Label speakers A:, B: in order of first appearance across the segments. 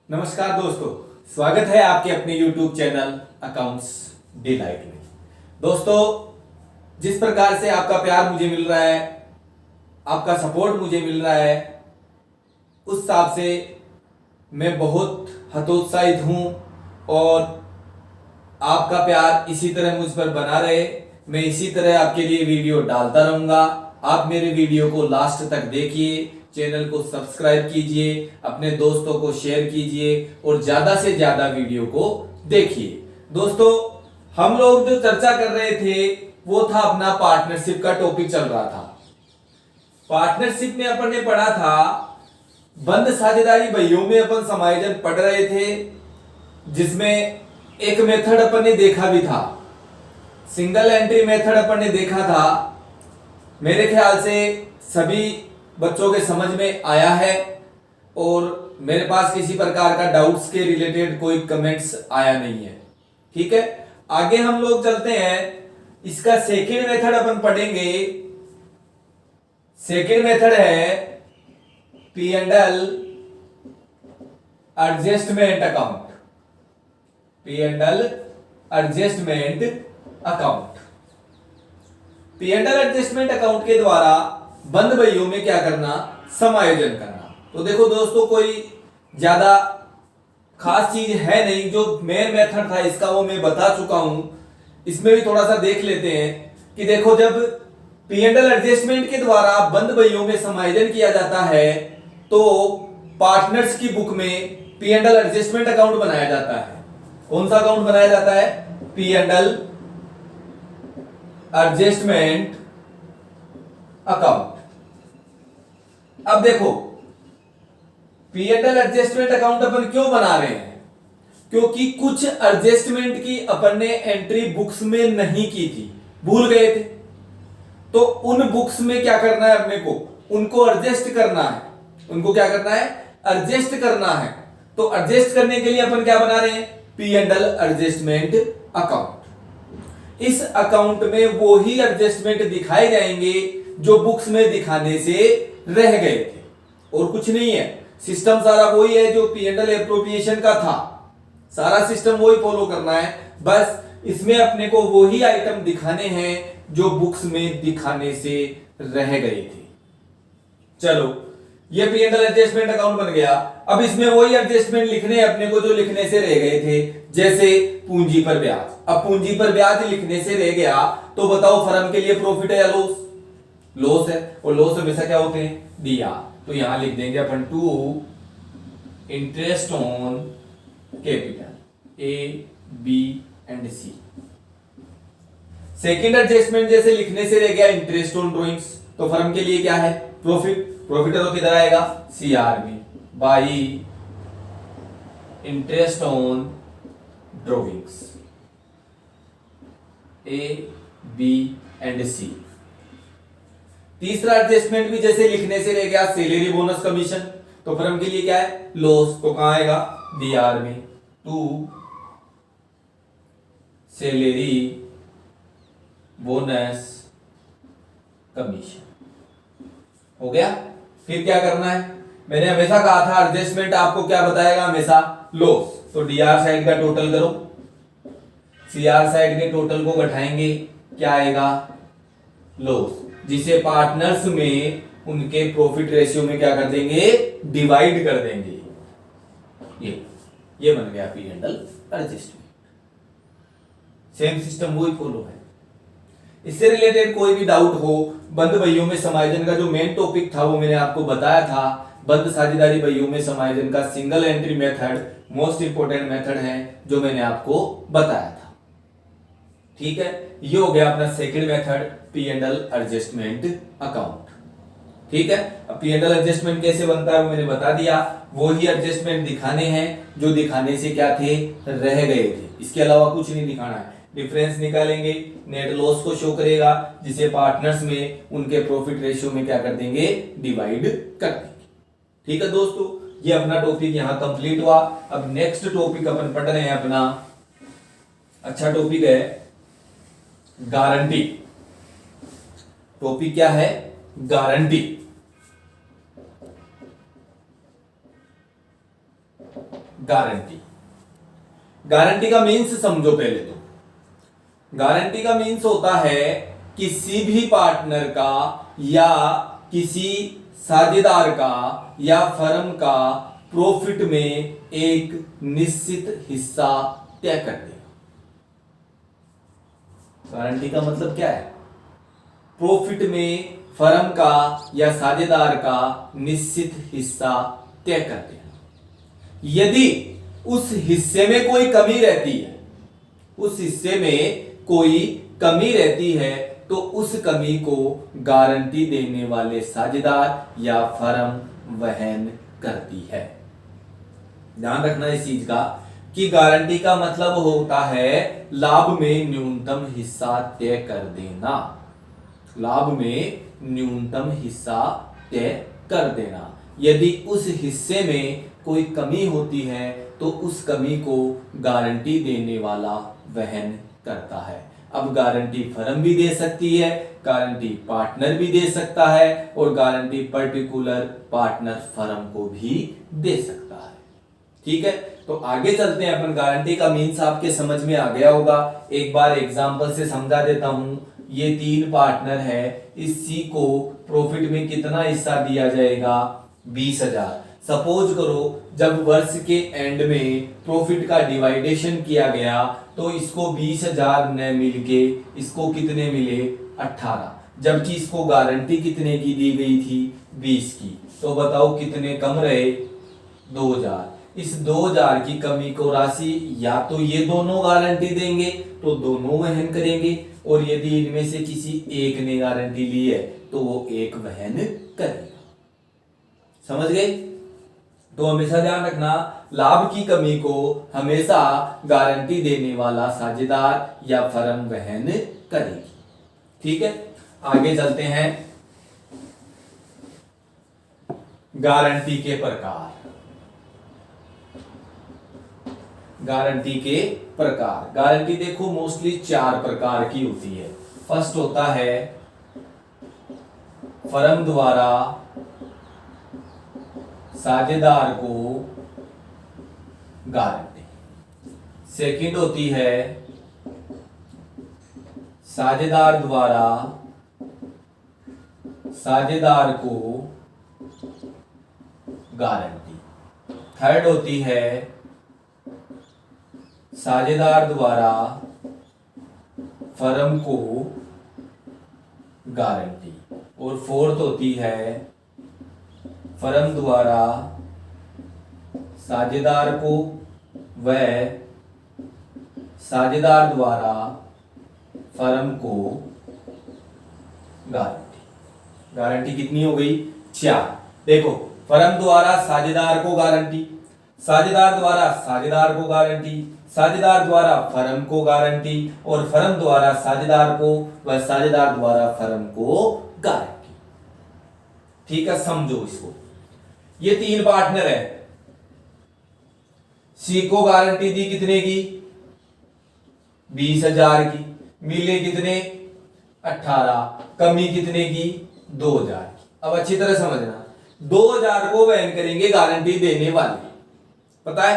A: नमस्कार दोस्तों, स्वागत है आपके अपने YouTube चैनल अकाउंट्स डिलाइट में। दोस्तों, जिस प्रकार से आपका प्यार मुझे मिल रहा है, आपका सपोर्ट मुझे मिल रहा है, उस हिसाब से मैं बहुत हतोत्साहित हूं और आपका प्यार इसी तरह मुझ पर बना रहे। मैं इसी तरह आपके लिए वीडियो डालता रहूंगा। आप मेरे वीडियो को लास्ट तक देखिए, चैनल को सब्सक्राइब कीजिए, अपने दोस्तों को शेयर कीजिए और ज्यादा से ज्यादा वीडियो को देखिए। दोस्तों, हम लोग जो चर्चा कर रहे थे वो था अपना पार्टनरशिप का टॉपिक चल रहा था। पार्टनरशिप में अपन ने पढ़ा था बंद साझेदारी बहियों में अपन समायोजन पढ़ रहे थे, जिसमें एक मेथड अपन ने देखा भी था, सिंगल एंट्री मेथड अपन ने देखा था। मेरे ख्याल से सभी बच्चों के समझ में आया है और मेरे पास किसी प्रकार का डाउट्स के रिलेटेड कोई कमेंट्स आया नहीं है। ठीक है, आगे हम लोग चलते हैं। इसका सेकंड मेथड अपन पढ़ेंगे। सेकंड मेथड है P and L adjustment account. P and L adjustment account. P and L adjustment account के द्वारा बंद बहियों में क्या करना, समायोजन करना। तो देखो दोस्तों, कोई ज्यादा खास चीज है नहीं। जो मेन मेथड था इसका वो मैं बता चुका हूं। इसमें भी थोड़ा सा देख लेते हैं कि देखो, जब पी एंड एल एडजस्टमेंट के द्वारा बंद बहियों में समायोजन किया जाता है तो पार्टनर्स की बुक में P and L adjustment account बनाया जाता है। कौन सा अकाउंट बनाया जाता है? P and L adjustment account. अब देखो, P and L adjustment account अपन क्यों बना रहे हैं? क्योंकि कुछ एडजस्टमेंट की अपन ने एंट्री बुक्स में नहीं की थी, भूल गए थे। तो उन बुक्स में क्या करना है अपने को? उनको एडजस्ट करना है। उनको क्या करना है? एडजस्ट करना है। तो एडजस्ट करने के लिए अपन क्या बना रहे हैं? P and L adjustment account. इस अकाउंट में वो ही एडजस्टमेंट दिखाए जाएंगे जो बुक्स में दिखाने से रह गए थे, और कुछ नहीं है। सिस्टम सारा वही है जो पी एंड एल एप्रोप्रिएशन का था। सारा सिस्टम वही फॉलो करना है, बस इसमें अपने को वही आइटम दिखाने हैं जो बुक्स में दिखाने से रह गए थे। चलो, ये P and L adjustment account बन गया। अब इसमें वही एडजस्टमेंट लिखने हैं अपने को जो लिखने से रह गए थे, जैसे पूंजी पर ब्याज। अब पूंजी पर ब्याज लिखने से रह गया तो बताओ फर्म के लिए प्रॉफिट है या लॉस? लॉस है, और लॉस हमेशा क्या होते हैं? दिया। तो यहां लिख देंगे अपन to interest on capital A B and C. Second adjustment जैसे लिखने से रह गया इंटरेस्ट ऑन ड्रॉइंग्स, तो फर्म के लिए क्या है? प्रॉफिट। प्रॉफिट तो किधर आएगा? सीआर में, by interest on drawings A B and C. तीसरा एडजस्टमेंट भी जैसे लिखने से रह गया सैलरी बोनस कमीशन, तो फर्म के लिए क्या है? लॉस। तो कहां आएगा? डीआर में, टू सैलरी बोनस कमीशन। हो गया। फिर क्या करना है? मैंने हमेशा कहा था एडजस्टमेंट आपको क्या बताएगा? हमेशा लॉस। तो डीआर साइड का टोटल करो, सीआर साइड के टोटल को घटाएंगे, क्या आएगा? लॉस, जिसे पार्टनर्स में उनके प्रॉफिट रेशियो में क्या कर देंगे? डिवाइड कर देंगे। ये बन गया P and L adjustment. Same system वही फॉलो है। इससे रिलेटेड कोई भी डाउट हो, बंद बहियों में समायोजन का जो मेन टॉपिक था वो मैंने आपको बताया था। बंद साझेदारी बहियों में समायोजन का single entry method most important method है जो मैंने आपको बताया था। ठीक है, ये हो गया अपना second method, P and L adjustment account. ठीक है, अब पी एंड एल एडजस्टमेंट कैसे बनता है वो मैंने बता दिया। वो ही एडजस्टमेंट दिखाने हैं जो दिखाने से क्या थे? रह गए थे। इसके अलावा कुछ नहीं दिखाना है। डिफरेंस निकालेंगे, नेट लॉस को शो करेगा, जिसे पार्टनर्स में उनके प्रॉफिट रेशियो में क्या कर देंगे? डिवाइड कर देंगे। ठीक है दोस्तों, ये अपना टॉपिक यहां कंप्लीट हुआ। अब नेक्स्ट टॉपिक अपन पढ़ रहे हैं अपना, अच्छा टॉपिक है गारंटी। टॉपिक क्या है? गारंटी। गारंटी। गारंटी का मीन्स समझो पहले तो। गारंटी का मीन्स होता है किसी भी पार्टनर का या किसी साझेदार का या फर्म का प्रॉफिट में एक निश्चित हिस्सा तय कर देना। गारंटी का मतलब क्या है? प्रॉफिट में फर्म का या साझेदार का निश्चित हिस्सा तय कर देना। यदि उस हिस्से में कोई कमी रहती है, उस हिस्से में कोई कमी रहती है, तो उस कमी को गारंटी देने वाले साझेदार या फर्म वहन करती है। ध्यान रखना इस चीज का कि गारंटी का मतलब होता है लाभ में न्यूनतम हिस्सा तय कर देना। लाभ में न्यूनतम हिस्सा तय कर देना। यदि उस हिस्से में कोई कमी होती है तो उस कमी को गारंटी देने वाला वहन करता है। अब गारंटी फर्म भी दे सकती है, गारंटी पार्टनर भी दे सकता है और गारंटी पर्टिकुलर पार्टनर फर्म को भी दे सकता है। ठीक है, तो आगे चलते हैं अपन। गारंटी का मीन्स आपके समझ में आ गया होगा। एक बार एग्जांपल से समझा देता हूं। ये 3 पार्टनर है, इस सी को प्रॉफिट में कितना हिस्सा दिया जाएगा? 20,000। सपोज करो जब वर्ष के एंड में प्रॉफिट का डिवाइडेशन किया गया तो इसको 20,000 न मिलके इसको कितने मिले? 18। जबकि इसको गारंटी कितने की दी गई थी? 20 की। तो बताओ कितने कम रहे? 2,000। इस 2,000 की कमी को राशि या तो ये दोनों गारंटी देंगे तो दोनों वहन करेंगे, और यदि इनमें से किसी एक ने गारंटी ली है तो वो एक वहन करेगा। समझ गए? तो हमेशा ध्यान रखना, लाभ की कमी को हमेशा गारंटी देने वाला साझेदार या फर्म वहन करेगी। ठीक है, आगे चलते हैं। गारंटी के प्रकार। गारंटी के प्रकार। गारंटी देखो मोस्टली 4 प्रकार की होती है। फर्स्ट होता है फर्म द्वारा साझेदार को गारंटी। सेकंड होती है साझेदार द्वारा साझेदार को गारंटी। थर्ड होती है साझेदार द्वारा फर्म को गारंटी। और फोर्थ होती है फर्म द्वारा साझेदार को व साझेदार द्वारा फर्म को गारंटी। गारंटी कितनी हो गई? 4। देखो, फर्म द्वारा साझेदार को गारंटी, साझेदार द्वारा साझेदार को गारंटी, साझेदार द्वारा फर्म को गारंटी, और फर्म द्वारा साझेदार को व साझेदार द्वारा फर्म को गारंटी। ठीक है, समझो इसको। ये 3 पार्टनर है। सी को गारंटी दी कितने की? 20,000 की। मिले कितने? 18। कमी कितने की? 2,000 की। अब अच्छी तरह समझना, 2,000 को वहन करेंगे गारंटी देने वाले, पता है।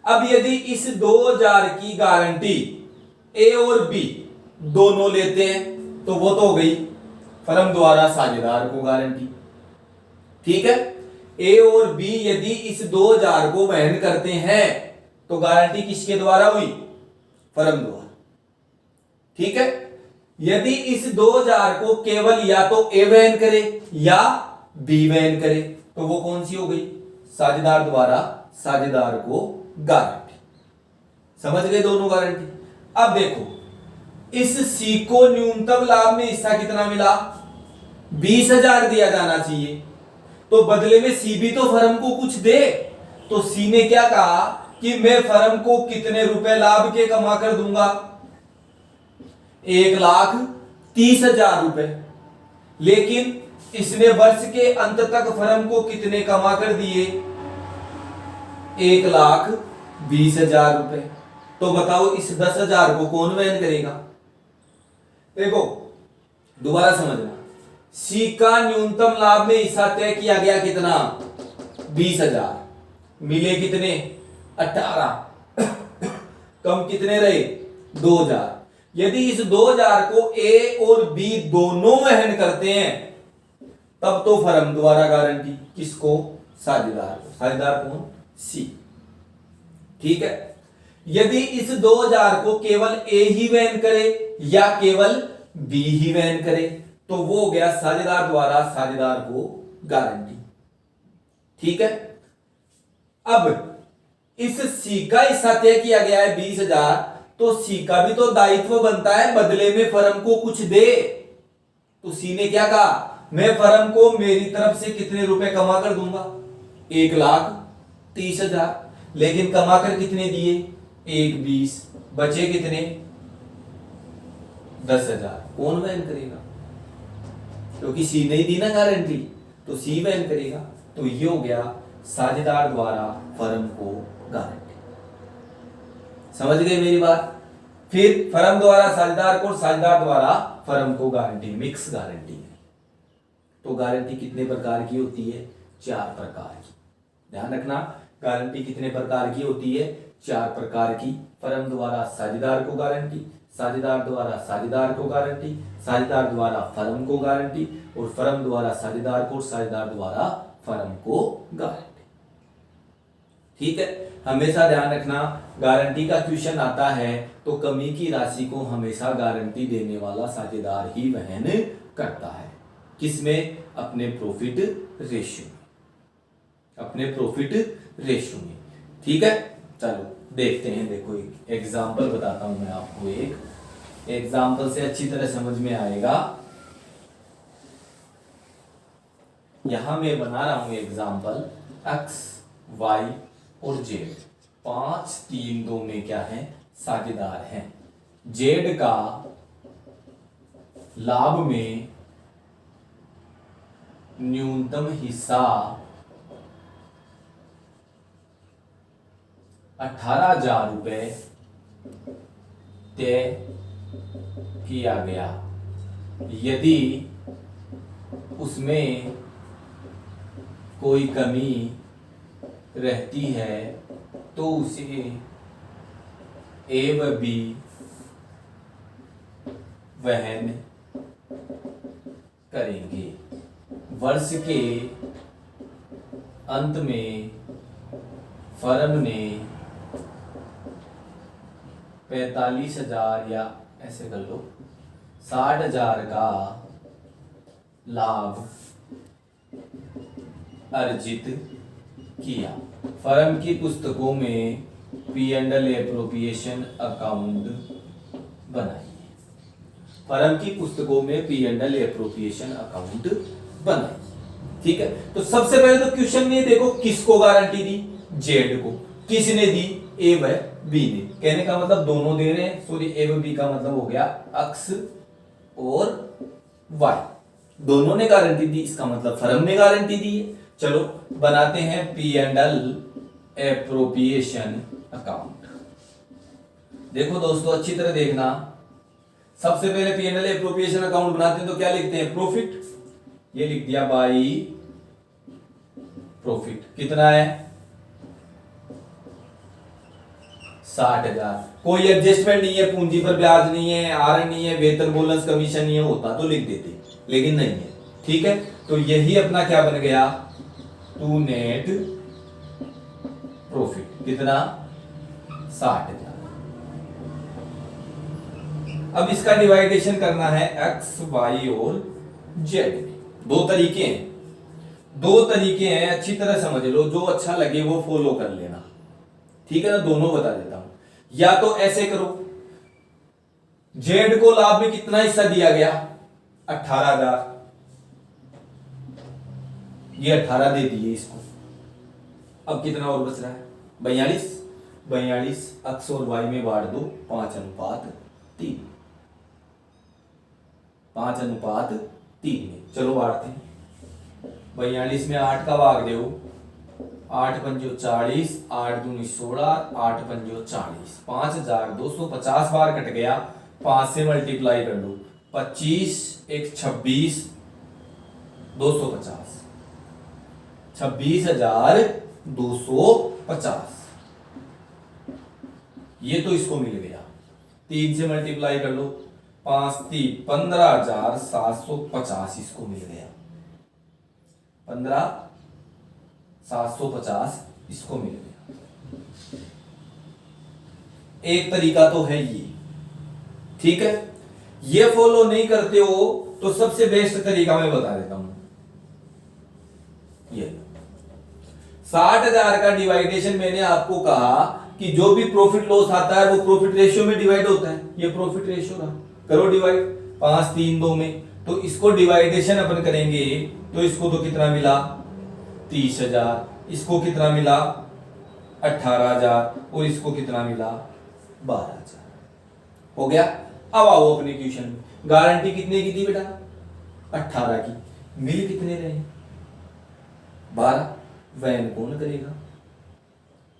A: अब यदि इस 2,000 की गारंटी ए और बी दोनों लेते हैं तो वो तो हो गई फर्म द्वारा साझेदार को गारंटी। ठीक है, ए और बी यदि इस 2,000 को वहन करते हैं तो गारंटी किसके द्वारा हुई? फर्म द्वारा। ठीक है, यदि इस 2,000 को केवल या तो ए वहन करे या बी वहन करे तो वो कौन सी हो गई? साझेदार द्वारा साझेदार को गारंटी। समझ गए दोनों गारंटी। अब देखो, इस सी को न्यूनतम लाभ में हिस्सा कितना मिला? 20,000 दिया जाना चाहिए, तो बदले में सी भी तो फर्म को कुछ दे। तो सी ने क्या कहा कि मैं फर्म को कितने रुपए लाभ के कमा कर दूंगा? 1,30,000 रुपए। लेकिन इसने वर्ष के अंत तक फर्म को कितने कमा कर दिए? 1,20,000 रुपए। तो बताओ इस 10,000 को कौन वहन करेगा? देखो दोबारा समझना, सी का न्यूनतम लाभ में हिस्सा तय किया गया कितना? 20,000। मिले कितने? 18 कम कितने रहे 2000। यदि इस 2000 को ए और बी दोनों वहन करते हैं तब तो फर्म द्वारा गारंटी किसको, साझेदार को। साझेदार कौन, सी। ठीक है। यदि इस 2000 को केवल ए ही वहन करे या केवल बी ही वहन करे तो वो हो गया साझेदार द्वारा साझेदार को गारंटी। ठीक है। अब इस सी का हिस्सा तय किया गया है 20,000, तो सी का भी तो दायित्व बनता है बदले में फर्म को कुछ दे। तो सी ने क्या कहा, मैं फर्म को मेरी तरफ से कितने रुपए कमा कर दूंगा, 1,30,000, लेकिन कमा कर कितने दिए, 1,20, बचे कितने 10,000। कौन वहन करेगा, क्योंकि सी ने दी ना गारंटी, तो सी वहन करेगा। तो ये हो गया साझेदार द्वारा फर्म को गारंटी। समझ गए मेरी बात। फिर फर्म द्वारा साझेदार को, साझेदार द्वारा फर्म को गारंटी, मिक्स गारंटी है। तो गारंटी कितने प्रकार की होती है, 4 प्रकार की। ध्यान रखना, गारंटी कितने प्रकार की होती है, 4 प्रकार की। फर्म द्वारा साझेदार को गारंटी, साझेदार द्वारा साझेदार को गारंटी, साझेदार द्वारा फर्म को गारंटी, और फर्म द्वारा साझेदार को, साझेदार द्वारा फर्म को गारंटी। ठीक है। हमेशा ध्यान रखना, गारंटी का क्वेश्चन आता है तो कमी की राशि को हमेशा गारंटी देने वाला साझेदार ही वहन करता है। किसमें, अपने प्रॉफिट रेशियो में, अपने प्रॉफिट रेशियो में। ठीक है। चलो देखते हैं। देखो एक एग्जांपल बताता हूं मैं आपको, एक एग्जांपल से अच्छी तरह समझ में आएगा। यहां मैं बना रहा हूं एग्जांपल, एक्स वाई और जेड 5, 3, 2 में क्या है, साझेदार हैं। जेड का लाभ में न्यूनतम हिस्सा 18,000 रुपए तय किया गया। यदि उसमें कोई कमी रहती है तो उसे ए व बी वहन करेंगे। वर्ष के अंत में फर्म ने 45,000 या ऐसे कर लो 60,000 का लाभ अर्जित किया। फर्म की पुस्तकों में P&L एप्रोप्रिएशन अकाउंट बनाइए। फर्म की पुस्तकों में P&L एप्रोप्रिएशन अकाउंट बनाइए। ठीक है। तो सबसे पहले तो क्वेश्चन में देखो किसको गारंटी दी, जेड को। किसने दी, ए व बी ने। कहने का मतलब दोनों दे रहे हैं, सॉरी ए व बी का मतलब हो गया एक्स और वाई, दोनों ने गारंटी दी। इसका मतलब फर्म ने गारंटी दी है। चलो बनाते हैं P&L एप्रोप्रिएशन अकाउंट। देखो दोस्तों अच्छी तरह देखना, सबसे पहले P&L एप्रोप्रिएशन अकाउंट बनाते हैं तो क्या लिखते हैं, प्रॉफिट। ये लिख दिया बाई प्रॉफिट। कितना है, 60,000। कोई एडजस्टमेंट नहीं है, पूंजी पर ब्याज नहीं है, आर नहीं है, वेतन बोनस कमीशन नहीं है, होता तो लिख देते, लेकिन नहीं है। ठीक है। तो यही अपना क्या बन गया, टू नेट प्रॉफिट। कितना, 60,000। अब इसका डिवाइडेशन करना है एक्स वाई और जेड में। दो तरीके हैं, दो तरीके हैं, अच्छी तरह समझ लो, जो अच्छा लगे वो फॉलो कर लेना। ठीक है ना, दोनों बता देता हूं। या तो ऐसे करो, जेड को लाभ में कितना हिस्सा दिया गया, 18,000, ये 18 दे दिए इसको। अब कितना और बच रहा है, 42। 42 एक्स और वाई में बांट दो 5:3, 5:3 में। चलो बांटते हैं। 42 में 8 का भाग दो, 8 पंजो 40, 8 दूनी 16, 8 पंजो 40, 5,250 बार कट गया। 5 से मल्टीप्लाई कर दो, 25, 1 26, 250, 26,250। ये तो इसको मिल गया, 3 से मल्टीप्लाई कर लो, 5 3 15,750 इसको मिल गया, 15,750 इसको मिल गया। एक तरीका तो है ये, ठीक है। ये फॉलो नहीं करते हो तो सबसे बेस्ट तरीका मैं बता देता हूं, ये 60,000 का डिवाइडेशन मैंने आपको कहा कि जो भी प्रॉफिट लॉस आता है वो प्रॉफिट रेशियो में डिवाइड होता है। ये प्रॉफिट रेशियो रहा, करो डिवाइड 5 3 2 में, तो इसको डिवाइडेशन अपन करेंगे तो इसको तो कितना मिला 30,000, इसको कितना मिला 18,000 और इसको कितना मिला 12,000। हो गया। अब आओ अपने क्वेश्चन में, गारंटी कितने की थी बेटा 18 की, मिल कितने रहे 12, वैन कौन करेगा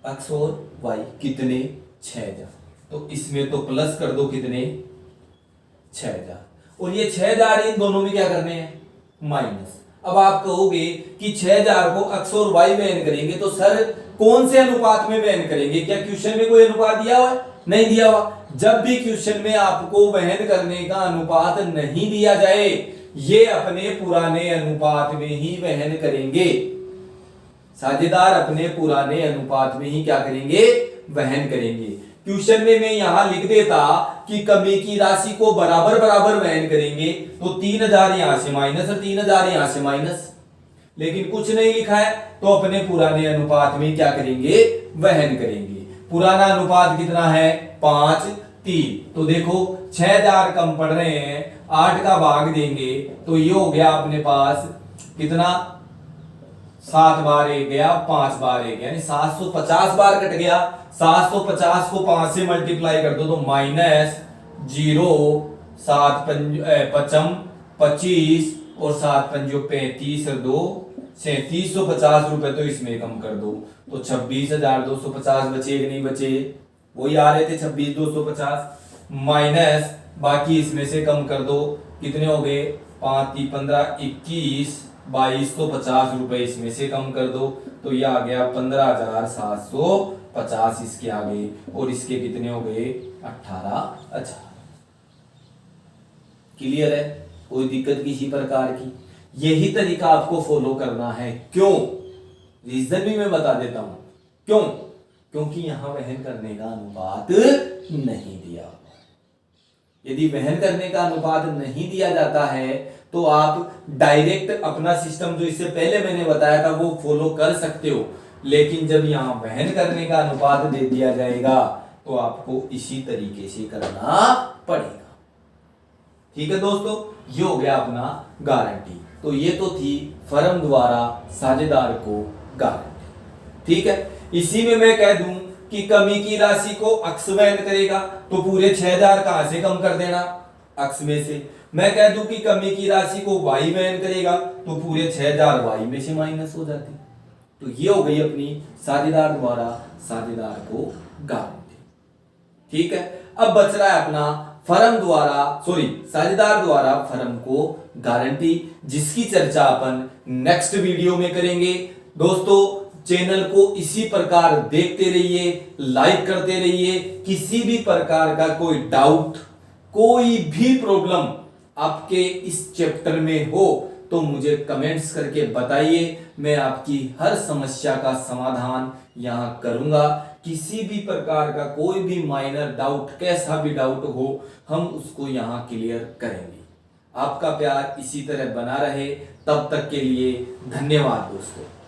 A: एक्स और वाई कितने 6,000, तो इसमें तो प्लस कर दो कितने 6,000, और ये 6,000 इन दोनों में क्या करने हैं माइनस। अब आप कहोगे कि 6,000 को एक्स और वाई वैन करेंगे तो सर कौन से अनुपात में वहन करेंगे, क्या क्वेश्चन में कोई अनुपात दिया हुआ है, नहीं दिया हुआ। जब भी क्वेश्चन में आपको वहन करने का अनुपात नहीं दिया जाए, ये अपने पुराने अनुपात में ही वहन करेंगे, साझेदार अपने पुराने अनुपात में ही क्या करेंगे वहन करेंगे। क्वेश्चन में मैं यहां लिख देता कि कमी की राशि को बराबर बराबर वहन करेंगे, तो 3,000 यहां से माइनस और 3,000 यहां से माइनस, लेकिन कुछ नहीं लिखा है तो अपने पुराने अनुपात में क्या करेंगे वहन करेंगे। पुराना अनुपात कितना है 5 3, तो देखो 6,000 कम पड़ रहे हैं, 8 का भाग देंगे तो ये हो गया अपने पास कितना 7 बार 1 गया, 5 बार 1 यानी 750 बार कट गया। 750 को 5 से मल्टीप्लाई कर दो तो माइनस 0 7 पचम 25 और 7 पंजो 35 और 2 3750 रुपए तो इसमें कम कर दो, तो 26,250 बचे कि नहीं बचे, वही आ रहे थे 26,250 माइनस बाकी इसमें से कम कर दो, कितने हो गए 5 3 15 21 2250 रुपए इसमें से कम कर दो, तो ये आ गया 15,750 इसके आगे, और इसके कितने हो गए 18,000। क्लियर है, कोई दिक्कत किसी प्रकार की, यही तरीका आपको फॉलो करना है। क्यों, रीजन भी मैं बता देता हूं क्यों, क्योंकि यहां वहन करने का अनुपात नहीं दिया। यदि वहन करने का अनुपात नहीं दिया जाता है तो आप डायरेक्ट अपना सिस्टम जो इससे पहले मैंने बताया था वो फॉलो कर सकते हो, लेकिन जब यहां वहन करने का अनुपात दे दिया जाएगा तो आपको इसी तरीके से करना पड़ेगा। ठीक है दोस्तों, ये हो गया अपना गारंटी। तो ये तो थी फर्म द्वारा साझेदार को गारंटी। ठीक है, इसी में मैं कह दूं कि कमी की राशि को अक्स वहन करेगा तो पूरे 6,000 कहां से कम कर देना अक्स में से। मैं कह दूं कि कमी की राशि को वाई वहन करेगा तो पूरे 6,000 वाई में से माइनस हो जाते। तो ये हो गई अपनी साझेदार द्वारा साझेदार को गारंटी। ठीक है, अब बच रहा है अपना फर्म द्वारा साझेदार द्वारा फर्म को गारंटी, जिसकी चर्चा अपन नेक्स्ट वीडियो में करेंगे। दोस्तों चैनल को इसी प्रकार देखते रहिए, लाइक करते रहिए। किसी भी प्रकार का कोई डाउट, कोई भी प्रॉब्लम आपके इस चैप्टर में हो तो मुझे कमेंट्स करके बताइए, मैं आपकी हर समस्या का समाधान यहां करूंगा। किसी भी प्रकार का कोई भी माइनर डाउट, कैसा भी डाउट हो, हम उसको यहां क्लियर करेंगे। आपका प्यार इसी तरह बना रहे, तब तक के लिए धन्यवाद दोस्तों।